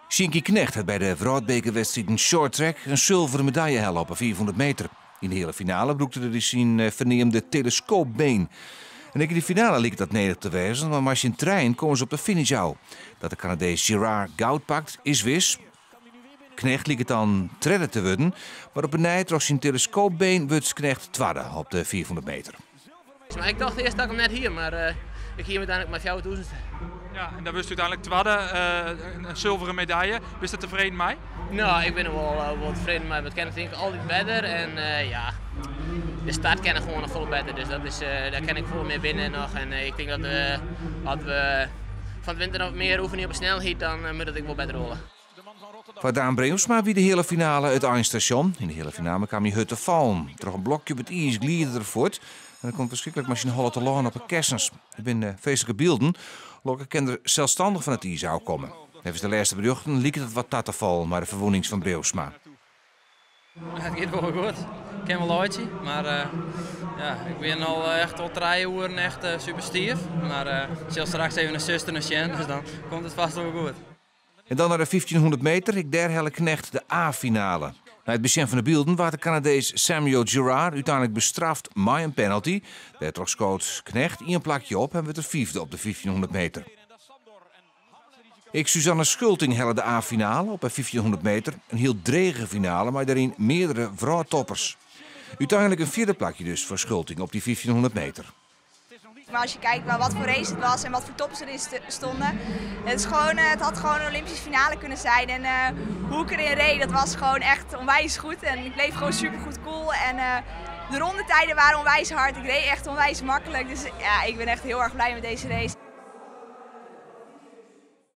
Shinky Knecht had bij de vrouwenbekerwedstrijd in shorttrack een zilveren medaille halen op een 400 meter. In de hele finale broekte de zijn verneemde telescoopbeen. En in de finale leek dat nederig te wezen, maar als je in trein komen ze op de finish uit. Dat de Canadees Girard goud pakt, is wis. Knecht leek het dan tredden te worden, maar op een nij trots zijn telescoopbeen wordt Knecht tweede op de 400 meter. Maar ik dacht eerst dat ik hem net hier, maar ik hier uiteindelijk maar 4000. Ja, en dan wist u uiteindelijk tweede, een zilveren medaille. Bist je tevreden mee? Nou, ik ben er wel tevreden mee. Het kan denk ik altijd beter. En ja, de start kan gewoon nog vol beter. Dus dat is, daar kan ik veel meer binnen nog. En ik denk dat als we van de winter nog meer oefenen op een snelheid, dan moet het wel beter rollen. Voor Daan Breusma wie de hele finale het eindstation. In de hele finale kwam hij uit te vallen. Terug een blokje op het ijs gliederde ervoort. En dat komt verschrikkelijk machine hollen te lopen op een kersens. Er zijn feestelijke beelden. Lokken kan er zelfstandig van het ijs komen. Even de laatste berichten liep het wat te vallen, maar de verwondings van Breusma. Het gaat wel goed. Ik ken wel uitje, maar ja, ik ben al echt al 3 uur echt super stief. Maar ik zal straks even een zuster en Sjen, dus dan komt het vast wel goed. En dan naar de 1500 meter, ik derhelle Knecht de A-finale. Na het begin van de beelden werd de Canadees Samuel Girard uiteindelijk bestraft met een penalty. Daar trok coach Knecht een plakje op en werd de vijfde op de 1500 meter. Suzanne Schulting helle de A-finale op de 1500 meter. Een heel drege finale, maar daarin meerdere vrouwtoppers. Uiteindelijk een vierde plakje dus voor Schulting op die 1500 meter. Maar als je kijkt wat voor race het was en wat voor toppers erin stonden, het had gewoon een Olympische finale kunnen zijn. En hoe ik erin reed, dat was gewoon echt onwijs goed. En ik bleef gewoon super goed cool. En de rondetijden waren onwijs hard. Ik reed echt onwijs makkelijk. Dus ja, ik ben echt heel erg blij met deze race.